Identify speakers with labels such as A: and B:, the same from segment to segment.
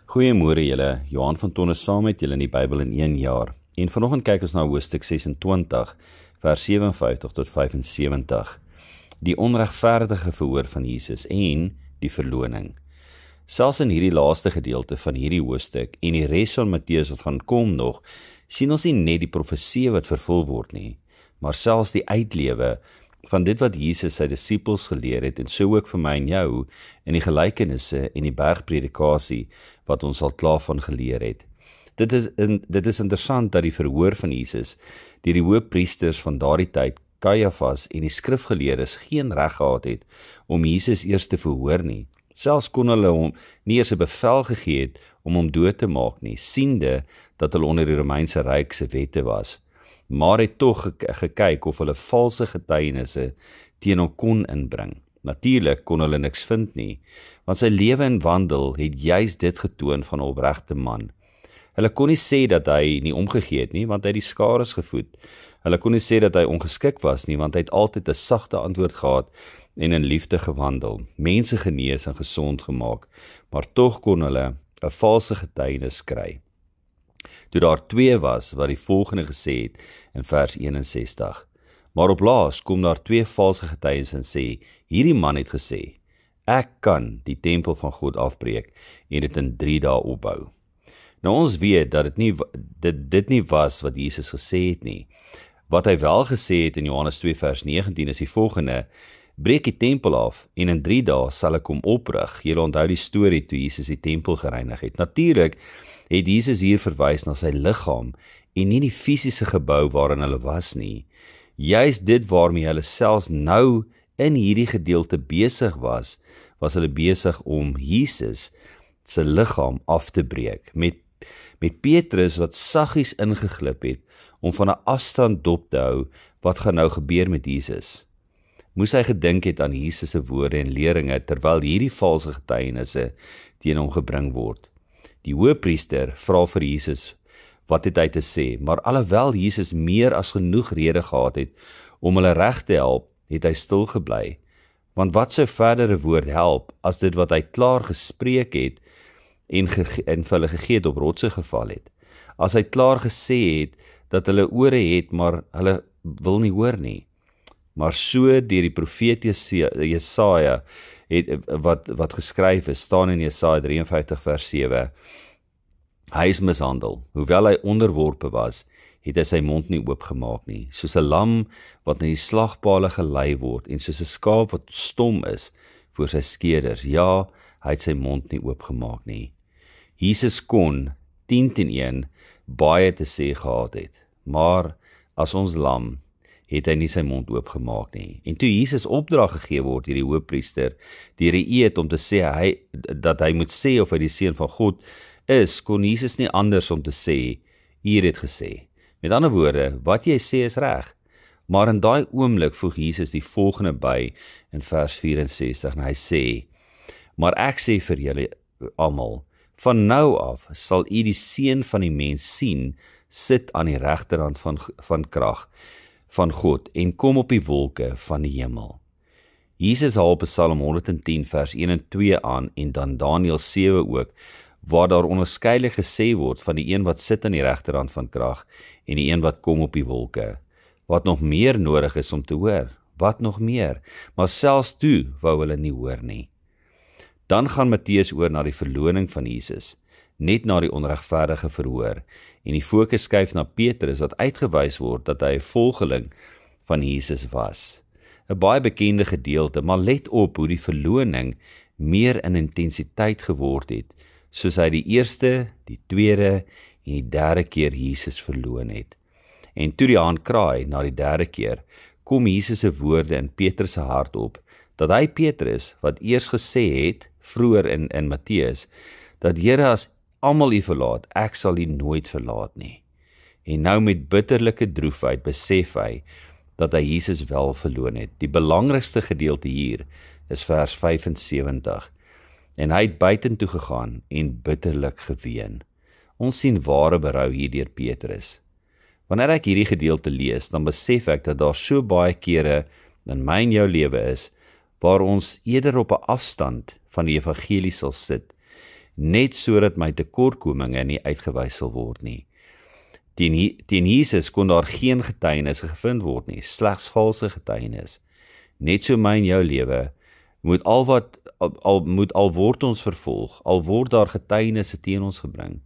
A: Goeiemôre julle, Johan van Tonne saam met julle in die Bybel in 1 jaar. En vanoggend kyk ons na hoofstuk 26, vers 57 tot 75. Die onregverdige verhoor van Jesus en die verloning. Selfs in hierdie laaste gedeelte van hierdie hoofstuk en die res van Matteus wat gaan kom nog, sien ons nie net die profeseë wat vervul word nie, maar selfs die uitlewe van dit wat Jesus sy disippels geleer het en so ook vir my en jou in die gelykenisse en die bergpredikasie wat ons al klaar van geleer het. Dit is interessant dat die verhoor van Jesus deur die hoëpriesters van daardie tyd, Kajafas en die skrifgeleerdes geen reg gehad het om Jesus eers te verhoor nie. Selfs kon hulle hom nie eers 'n bevel gegee het om hom dood te maak nie, siende dat hulle onder die Romeinse ryk se wette was. Maar het tog gekyk of hulle valse getuienisse teen hom kon inbring. Natuurlik kon hulle niks vind nie, want sy lewe en wandel het juis dit getoon van 'n opregte man. Hulle kon nie sê dat hy nie omgegee het nie, want hy het die skares gevoed. Hulle kon nie sê dat hy ongeskik was nie, want hy het altyd 'n sagte antwoord gehad en in liefde gewandel, mense genees en gesond gemaak, maar tog kon hulle 'n valse getuienis kry. Toe daar 2 was wat die volgende gesê het in vers 61. Maar op laas kom daar 2 valse getuies en sê, hierdie man het gesê, ek kan die tempel van God afbreek en dit in 3 dae opbou. Nou ons weet dat dit nie was wat Jesus gesê het nie. Wat hy wel gesê het in Johannes 2 vers 19 is die volgende, breek die tempel af en in 3 dae sal ek hom oprig. Julle onthou die storie toe Jesus die tempel gereinig het. Natuurlik het Jesus hier verwys na sy liggaam en nie die fisiese gebou waarin hulle was nie. Juist dit waarmee hulle selfs nou in hierdie gedeelte besig was hulle besig om Jesus se liggaam af te breek. Met Petrus wat saggies ingeglip het om van 'n afstand dop te hou wat gaan nou gebeur met Jesus. Moes hy gedink het aan Jesus se woorde en leringe terwyl hierdie valse getuienisse teen hom gebring word. Die hoëpriester vra vir Jesus wat het hy te sê, maar alhoewel Jesus meer as genoeg rede gehad het om hulle reg te help, het hy stil gebly. Want wat sou verdere woord help as dit wat hy klaar gespreek het en vir hulle gegee het op rotse geval het? As hy klaar gesê het dat hulle ore het, maar hulle wil nie hoor nie. Maar so deur die profeet Jesaja wat geskryf is, staan in Jesaja 53 vers 7. Hy is mishandel, hoewel hy onderworpe was, het hy sy mond nie oopgemaak nie, soos 'n lam wat na die slagpale gelei word en soos 'n skaap wat stom is voor sy skeerders. Ja, hy het sy mond nie oopgemaak nie. Jesus kon 10-1 baie te sê gehad het, maar as ons lam het hy nie sy mond oopgemaak nie. En toe Jesus opdrag gegee word deur die hoëpriester, deur die eed om te sê dat hy moet sê of hy die seun van God is, kon Jesus nie anders om te sê, hier het gesê. Met ander woorde, wat jy sê is reg. Maar in daai oomblik voeg Jesus die volgende by in vers 64 en hy sê, maar ek sê vir julle almal, van nou af sal u die seun van die mens sien, sit aan die regterhand van krag van God en kom op die wolke van die hemel. Jesus haal Psalm 110 vers 1 en 2 aan en dan Daniël 7 ook, waar daar onderskeidelik gesê word van die een wat sit aan die regterhand van krag en die een wat kom op die wolke. Wat nog meer nodig is om te hoor, wat nog meer, maar selfs toe wou hulle nie hoor nie. Dan gaan Matteus oor na die verloning van Jesus, net na die onregverdige verhoor, en die fokus skuif na Petrus wat uitgewys word dat hy 'n volgeling van Jesus was. 'n Baie bekende gedeelte, maar let op hoe die verloning meer in intensiteit geword het, soos hy die eerste, die tweede en die derde keer Jesus verloon het. En toe die haan kraai na die derde keer, kom Jesus se woorde in Petrus se hart op, dat hy Petrus, wat eers gesê het, vroeër in Matteus, dat Here, as almal u verlaat, ek sal u nooit verlaat nie. En nou met bitterlike droefheid besef hy, dat hy Jesus wel verloon het. Die belangrikste gedeelte hier is vers 75. En hy het buitentoe gegaan en bitterlik geween. Ons sien ware berou hier deur Petrus. Wanneer ek hierdie gedeelte lees, dan besef ek dat daar so baie kere in my en jou lewe is, waar ons eerder op 'n afstand van die evangelie sal sit net sodat my tekortkominge nie uitgewys sal word nie. Teen Jesus kon daar geen getuienis gevind word nie, slegs valse getuienis. Net so my en jou lewe, moet al word ons vervolg, al word daar getuienisse teen ons gebring,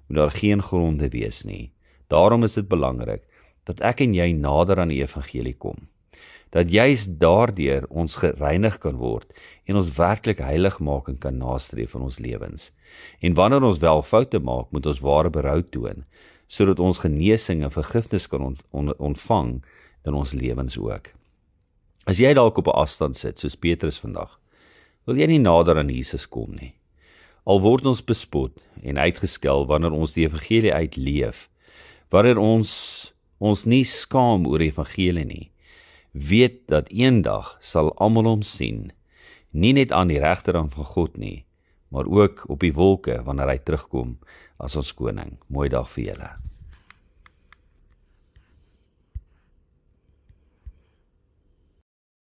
A: moet daar geen gronde wees nie. Daarom is dit belangrik, dat ek en jy nader aan die evangelie kom. Dat juist daardeur ons gereinig kan word, en ons werklik heiligmaking kan nastreef in ons lewens. En wanneer ons wel foute maak, moet ons ware berou toon, sodat ons genesing en vergifnis kan ontvang in ons lewens ook. As jy dalk op 'n afstand sit, soos Petrus vandag, wil jy nie nader aan Jesus kom nie. Al word ons bespot en uitgeskel wanneer ons die evangelie uitleef, wanneer ons nie skaam oor die evangelie nie, weet dat eendag sal almal hom sien, nie net aan die regterhand van God nie, maar ook op die wolke wanneer hy terugkom as ons koning. Mooi dag vir julle.